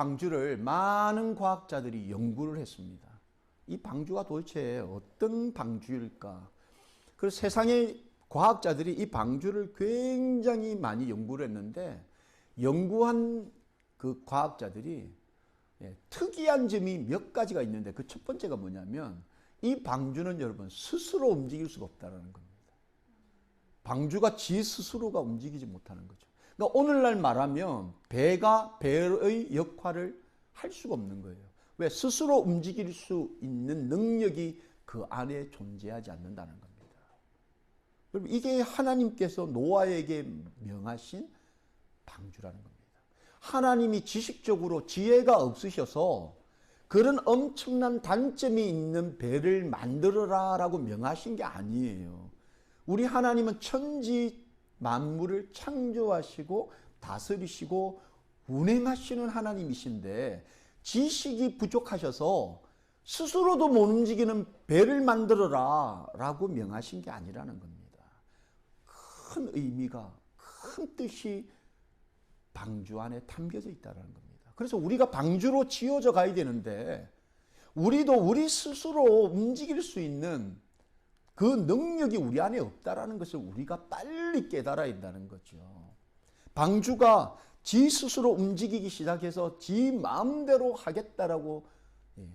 방주를 많은 과학자들이 연구를 했습니다. 이 방주가 도대체 어떤 방주일까? 그래서 세상의 과학자들이 이 방주를 굉장히 많이 연구를 했는데, 연구한 그 과학자들이 특이한 점이 몇 가지가 있는데, 그 첫 번째가 뭐냐면 이 방주는 여러분 스스로 움직일 수가 없다는 겁니다. 방주가 지 스스로가 움직이지 못하는 거죠. 그러니까 오늘날 말하면 배가 배의 역할을 할 수가 없는 거예요. 왜? 스스로 움직일 수 있는 능력이 그 안에 존재하지 않는다는 겁니다. 여러분, 이게 하나님께서 노아에게 명하신 방주라는 겁니다. 하나님이 지식적으로 지혜가 없으셔서 그런 엄청난 단점이 있는 배를 만들어라 라고 명하신 게 아니에요. 우리 하나님은 천지 만물을 창조하시고 다스리시고 운행하시는 하나님이신데, 지식이 부족하셔서 스스로도 못 움직이는 배를 만들어라 라고 명하신 게 아니라는 겁니다. 큰 의미가, 큰 뜻이 방주 안에 담겨져 있다는 겁니다. 그래서 우리가 방주로 지어져 가야 되는데, 우리도 우리 스스로 움직일 수 있는 그 능력이 우리 안에 없다라는 것을 우리가 빨리 깨달아야 한다는 거죠. 방주가 지 스스로 움직이기 시작해서 지 마음대로 하겠다라고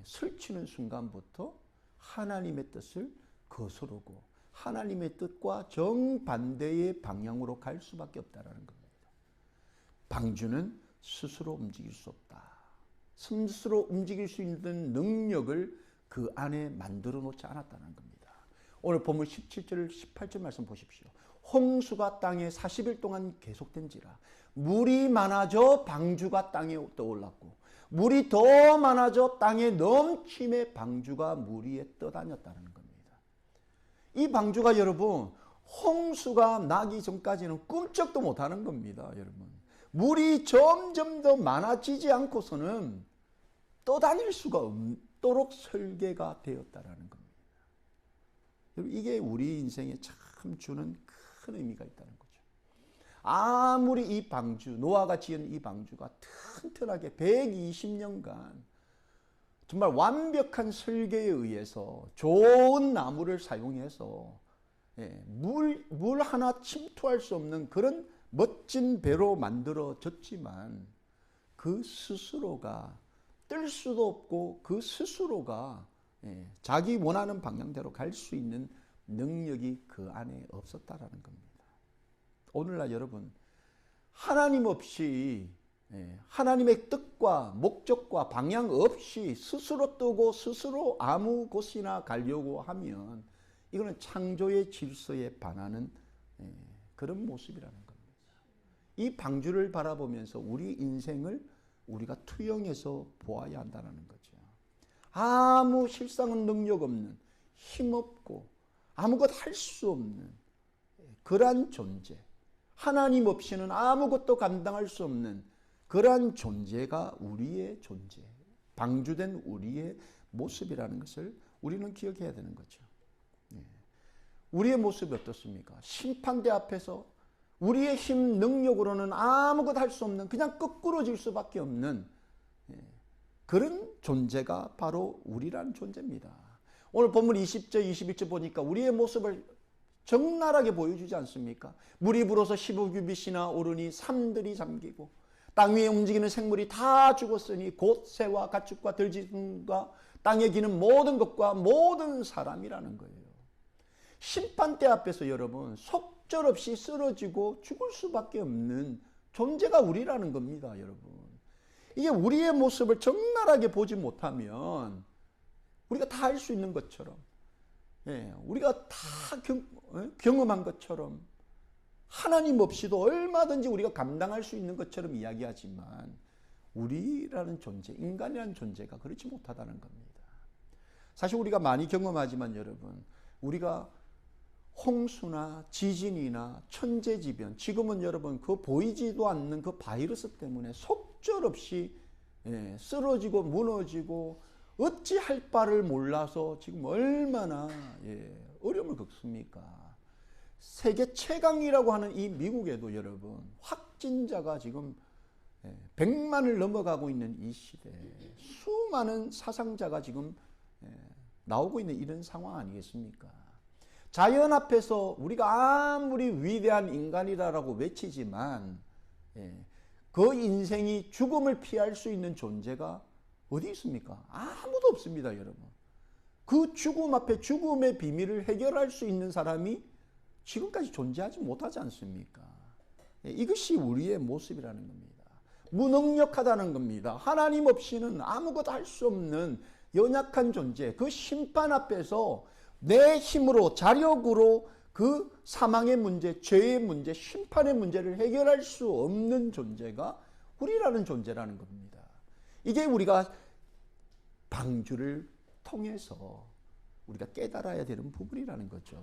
설치는 순간부터 하나님의 뜻을 거스르고 하나님의 뜻과 정반대의 방향으로 갈 수밖에 없다는 겁니다. 방주는 스스로 움직일 수 없다. 스스로 움직일 수 있는 능력을 그 안에 만들어 놓지 않았다는 겁니다. 오늘 본문 17절 18절 말씀 보십시오. 홍수가 땅에 40일 동안 계속된지라 물이 많아져 방주가 땅에 떠올랐고 물이 더 많아져 땅에 넘침에 방주가 물 위에 떠다녔다는 겁니다. 이 방주가 여러분 홍수가 나기 전까지는 꿈쩍도 못하는 겁니다. 여러분, 물이 점점 더 많아지지 않고서는 떠다닐 수가 없도록 설계가 되었다는 겁니다. 이게 우리 인생에 참 주는 큰 의미가 있다는 거죠. 아무리 이 방주, 노아가 지은 이 방주가 튼튼하게 120년간 정말 완벽한 설계에 의해서 좋은 나무를 사용해서 물 하나 침투할 수 없는 그런 멋진 배로 만들어졌지만, 그 스스로가 뜰 수도 없고 그 스스로가 자기 원하는 방향대로 갈 수 있는 능력이 그 안에 없었다라는 겁니다. 오늘날 여러분, 하나님 없이, 하나님의 뜻과 목적과 방향 없이 스스로 뜨고 스스로 아무 곳이나 가려고 하면 이거는 창조의 질서에 반하는 그런 모습이라는 겁니다. 이 방주를 바라보면서 우리 인생을 우리가 투영해서 보아야 한다는 거죠. 아무 실상은 능력 없는, 힘없고 아무것 할 수 없는 그러한 존재, 하나님 없이는 아무것도 감당할 수 없는 그러한 존재가 우리의 존재, 방주된 우리의 모습이라는 것을 우리는 기억해야 되는 거죠. 우리의 모습이 어떻습니까? 심판대 앞에서 우리의 힘, 능력으로는 아무것도 할 수 없는, 그냥 거꾸러질 수밖에 없는 그런 존재가 바로 우리라는 존재입니다. 오늘 본문 20절, 21절 보니까 우리의 모습을 적나라하게 보여주지 않습니까? 물이 불어서 15규빗이나 오르니 산들이 잠기고 땅 위에 움직이는 생물이 다 죽었으니 곧 새와 가축과 들짐승과 땅에 기는 모든 것과 모든 사람이라는 거예요. 심판대 앞에서 여러분 속절없이 쓰러지고 죽을 수밖에 없는 존재가 우리라는 겁니다. 여러분, 이게 우리의 모습을 적나라하게 보지 못하면 우리가 다 할 수 있는 것처럼, 우리가 다 경험한 것처럼, 하나님 없이도 얼마든지 우리가 감당할 수 있는 것처럼 이야기하지만 우리라는 존재, 인간이라는 존재가 그렇지 못하다는 겁니다. 사실 우리가 많이 경험하지만 여러분, 우리가 홍수나 지진이나 천재지변, 지금은 여러분 그 보이지도 않는 그 바이러스 때문에 속절없이 쓰러지고 무너지고 어찌할 바를 몰라서 지금 얼마나 어려움을 겪습니까? 세계 최강이라고 하는 이 미국에도 여러분 확진자가 지금 100만을 넘어가고 있는 이 시대에 수많은 사상자가 지금 나오고 있는 이런 상황 아니겠습니까? 자연 앞에서 우리가 아무리 위대한 인간이라고 외치지만 그 인생이 죽음을 피할 수 있는 존재가 어디 있습니까? 아무도 없습니다, 여러분. 그 죽음 앞에 죽음의 비밀을 해결할 수 있는 사람이 지금까지 존재하지 못하지 않습니까? 이것이 우리의 모습이라는 겁니다. 무능력하다는 겁니다. 하나님 없이는 아무것도 할 수 없는 연약한 존재, 그 심판 앞에서 내 힘으로, 자력으로 그 사망의 문제, 죄의 문제, 심판의 문제를 해결할 수 없는 존재가 우리라는 존재라는 겁니다. 이게 우리가 방주를 통해서 우리가 깨달아야 되는 부분이라는 거죠.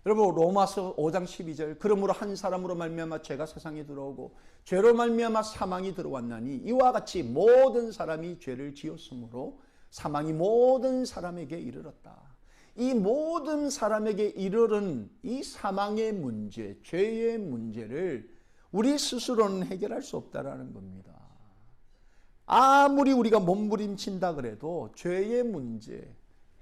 여러분, 로마서 5장 12절, 그러므로 한 사람으로 말미암아 죄가 세상에 들어오고 죄로 말미암아 사망이 들어왔나니 이와 같이 모든 사람이 죄를 지었으므로 사망이 모든 사람에게 이르렀다. 이 모든 사람에게 이르른 이 사망의 문제, 죄의 문제를 우리 스스로는 해결할 수 없다라는 겁니다. 아무리 우리가 몸부림친다 그래도 죄의 문제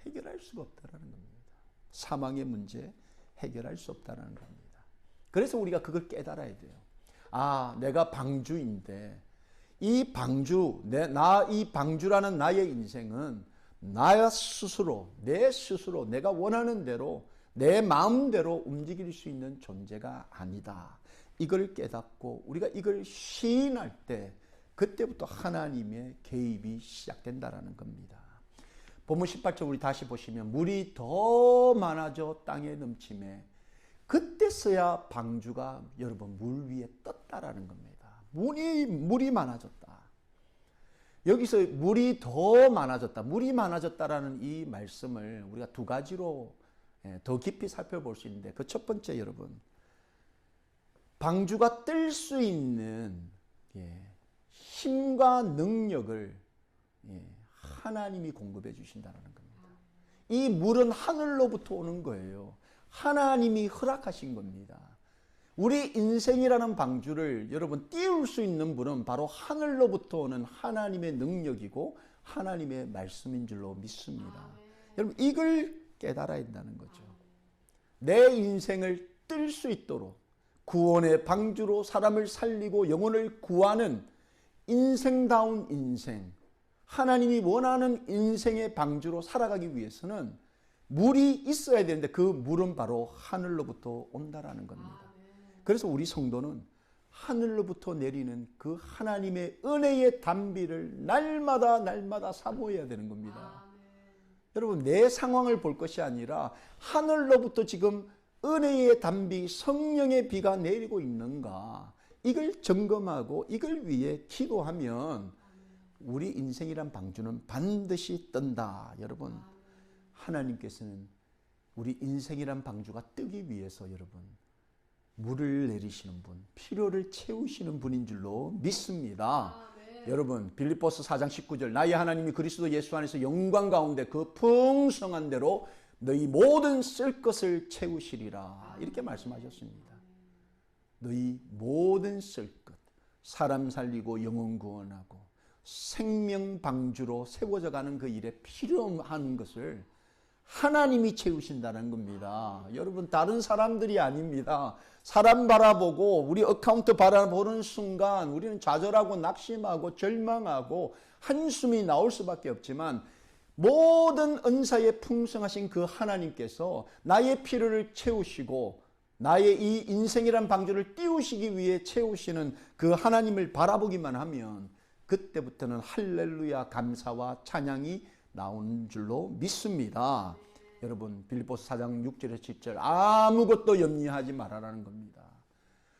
해결할 수가 없다라는 겁니다. 사망의 문제 해결할 수 없다는 겁니다. 그래서 우리가 그걸 깨달아야 돼요. 아, 내가 방주인데 이 방주, 이 방주라는 나의 인생은 나 스스로, 내 스스로 내가 원하는 대로 내 마음대로 움직일 수 있는 존재가 아니다. 이걸 깨닫고 우리가 이걸 시인할 때 그때부터 하나님의 개입이 시작된다라는 겁니다. 본문 18절 우리 다시 보시면 물이 더 많아져 땅에 넘침에 그때서야 방주가 여러분 물 위에 떴다라는 겁니다. 물이 많아졌다. 여기서 물이 더 많아졌다. 물이 많아졌다라는 이 말씀을 우리가 두 가지로 더 깊이 살펴볼 수 있는데 그 첫 번째 여러분 방주가 뜰 수 있는 힘과 능력을 하나님이 공급해 주신다는 겁니다. 이 물은 하늘로부터 오는 거예요. 하나님이 허락하신 겁니다. 우리 인생이라는 방주를 여러분 띄울 수 있는 분은 바로 하늘로부터 오는 하나님의 능력이고 하나님의 말씀인 줄로 믿습니다. 여러분 이걸 깨달아야 한다는 거죠. 내 인생을 뜰 수 있도록 구원의 방주로 사람을 살리고 영혼을 구하는 인생다운 인생, 하나님이 원하는 인생의 방주로 살아가기 위해서는 물이 있어야 되는데 그 물은 바로 하늘로부터 온다라는 겁니다. 그래서 우리 성도는 하늘로부터 내리는 그 하나님의 은혜의 단비를 날마다 사모해야 되는 겁니다. 여러분 내 상황을 볼 것이 아니라 하늘로부터 지금 은혜의 단비, 성령의 비가 내리고 있는가 이걸 점검하고 이걸 위해 기도하면 우리 인생이란 방주는 반드시 뜬다. 여러분 하나님께서는 우리 인생이란 방주가 뜨기 위해서 여러분 물을 내리시는 분, 필요를 채우시는 분인 줄로 믿습니다. 여러분 빌립보서 4장 19절 나의 하나님이 그리스도 예수 안에서 영광 가운데 그 풍성한 대로 너희 모든 쓸 것을 채우시리라 이렇게 말씀하셨습니다. 너희 모든 쓸 것, 사람 살리고 영혼 구원하고 생명 방주로 세워져 가는 그 일에 필요한 것을 하나님이 채우신다는 겁니다. 여러분 다른 사람들이 아닙니다. 사람 바라보고 우리 어카운트 바라보는 순간 우리는 좌절하고 낙심하고 절망하고 한숨이 나올 수밖에 없지만 모든 은사에 풍성하신 그 하나님께서 나의 필요를 채우시고 나의 이 인생이란 방주를 띄우시기 위해 채우시는 그 하나님을 바라보기만 하면 그때부터는 할렐루야 감사와 찬양이 나오는 줄로 믿습니다. 여러분 빌립보서 4장 6절에서 7절 아무것도 염려하지 말아라는 겁니다.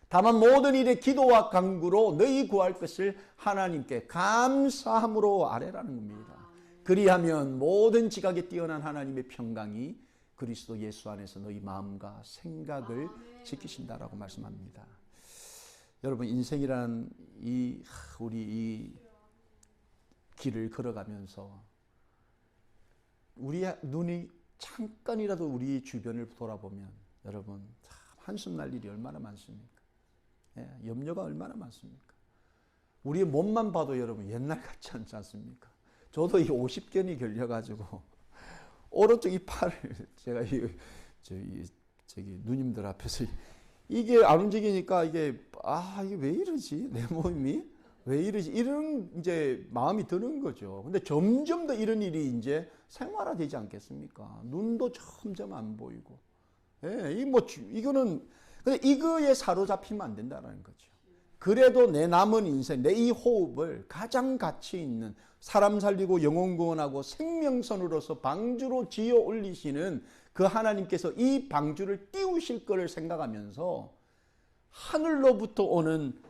다만 모든 일에 기도와 간구로 너희 구할 것을 하나님께 감사함으로 아뢰라는 겁니다. 그리하면 모든 지각에 뛰어난 하나님의 평강이 그리스도 예수 안에서 너희 마음과 생각을 지키신다라고 말씀합니다. 여러분 인생이란 우리 이 길을 걸어가면서 우리의 눈이 잠깐이라도 우리 주변을 돌아보면 여러분 참 한숨 날 일이 얼마나 많습니까? 염려가 얼마나 많습니까? 우리의 몸만 봐도 여러분 옛날 같지 않지 않습니까? 저도 이 50견이 걸려가지고 오른쪽 이 팔을 제가 저기 누님들 앞에서 이게 안 움직이니까 이게 왜 이러지? 내 몸이 왜 이러지? 이런 이제 마음이 드는 거죠. 근데 점점 더 이런 일이 이제 생활화되지 않겠습니까? 눈도 점점 안 보이고. 예, 이거는 근데 이거에 사로잡히면 안 된다는 거죠. 그래도 내 남은 인생, 내 이 호흡을 가장 가치 있는 사람 살리고 영혼 구원하고 생명선으로서 방주로 지어 올리시는 그 하나님께서 이 방주를 띄우실 것을 생각하면서 하늘로부터 오는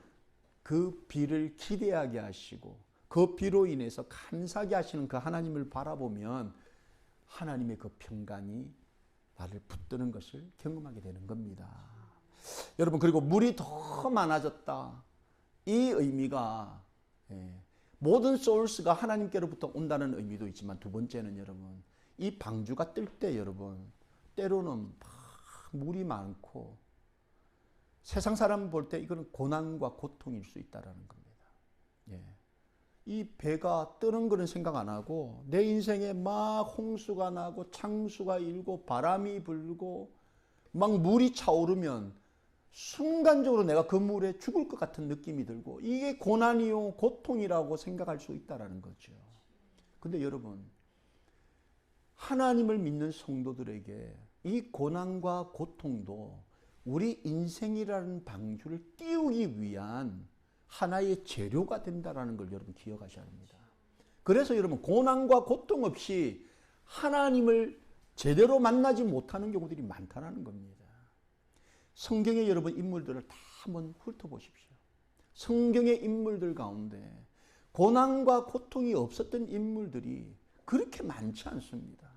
그 비를 기대하게 하시고 그 비로 인해서 감사하게 하시는 그 하나님을 바라보면 하나님의 그 평강이 나를 붙드는 것을 경험하게 되는 겁니다. 여러분, 그리고 물이 더 많아졌다. 이 의미가 모든 소울스가 하나님께로부터 온다는 의미도 있지만, 두 번째는 여러분, 이 방주가 뜰 때 여러분 때로는 막 물이 많고 세상 사람 볼 때 이거는 고난과 고통일 수 있다라는 겁니다. 이 배가 뜨는 거는 생각 안 하고 내 인생에 막 홍수가 나고 창수가 일고 바람이 불고 막 물이 차오르면 순간적으로 내가 그 물에 죽을 것 같은 느낌이 들고 이게 고난이요 고통이라고 생각할 수 있다라는 거죠. 근데 여러분, 하나님을 믿는 성도들에게 이 고난과 고통도 우리 인생이라는 방주를 띄우기 위한 하나의 재료가 된다라는 걸 여러분 기억하셔야 합니다. 그래서 여러분, 고난과 고통 없이 하나님을 제대로 만나지 못하는 경우들이 많다는 겁니다. 성경의 여러분 인물들을 다 한번 훑어보십시오. 성경의 인물들 가운데 고난과 고통이 없었던 인물들이 그렇게 많지 않습니다.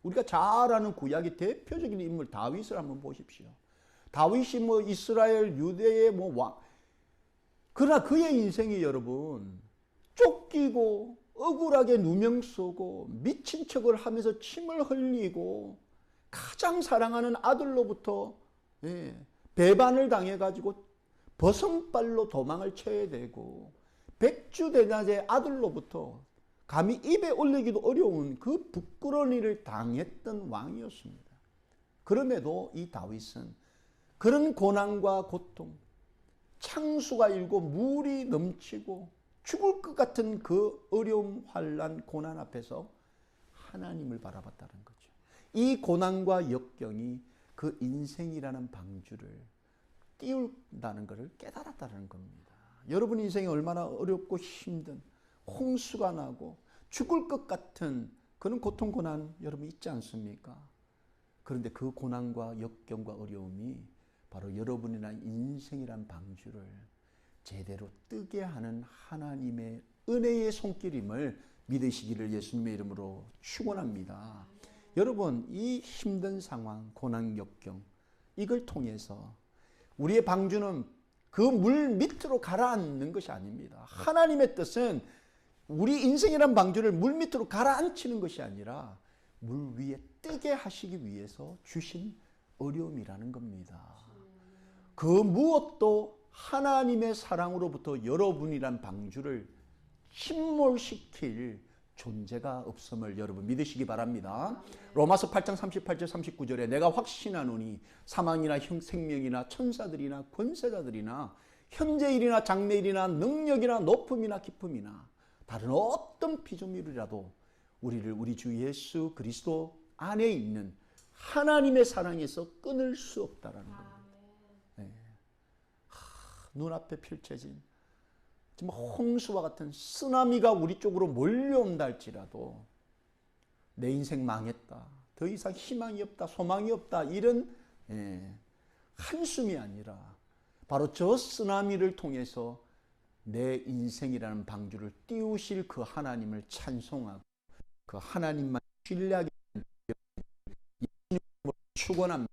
우리가 잘 아는 구약의 대표적인 인물 다윗을 한번 보십시오. 다윗이 이스라엘 유대의 왕, 그러나 그의 인생이 여러분 쫓기고 억울하게 누명 쓰고 미친 척을 하면서 침을 흘리고 가장 사랑하는 아들로부터 배반을 당해가지고 버선발로 도망을 쳐야 되고 백주대낮의 아들로부터 감히 입에 올리기도 어려운 그 부끄러운 일을 당했던 왕이었습니다. 그럼에도 이 다윗은 그런 고난과 고통, 창수가 일고 물이 넘치고 죽을 것 같은 그 어려움, 환난, 고난 앞에서 하나님을 바라봤다는 거죠. 이 고난과 역경이 그 인생이라는 방주를 띄운다는 것을 깨달았다는 겁니다. 여러분 인생이 얼마나 어렵고 힘든 홍수가 나고 죽을 것 같은 그런 고통, 고난 여러분 있지 않습니까? 그런데 그 고난과 역경과 어려움이 바로 여러분이나 인생이란 방주를 제대로 뜨게 하는 하나님의 은혜의 손길임을 믿으시기를 예수님의 이름으로 축원합니다. 여러분, 이 힘든 상황, 고난, 역경 이걸 통해서 우리의 방주는 그 물 밑으로 가라앉는 것이 아닙니다. 하나님의 뜻은 우리 인생이란 방주를 물 밑으로 가라앉히는 것이 아니라 물 위에 뜨게 하시기 위해서 주신 어려움이라는 겁니다. 그 무엇도 하나님의 사랑으로부터 여러분이란 방주를 침몰시킬 존재가 없음을 여러분 믿으시기 바랍니다. 로마서 8장 38절 39절에 내가 확신하노니 사망이나 생명이나 천사들이나 권세자들이나 현재일이나 장래일이나 능력이나 높음이나 깊음이나 다른 어떤 피조물이라도 우리를 우리 주 예수 그리스도 안에 있는 하나님의 사랑에서 끊을 수 없다라는 겁니다. 눈앞에 펼쳐진 정말 홍수와 같은 쓰나미가 우리 쪽으로 몰려온다 할지라도 내 인생 망했다, 더 이상 희망이 없다, 소망이 없다, 이런 한숨이 아니라 바로 저 쓰나미를 통해서 내 인생이라는 방주를 띄우실 그 하나님을 찬송하고 그 하나님만 신뢰하게 축원합니다.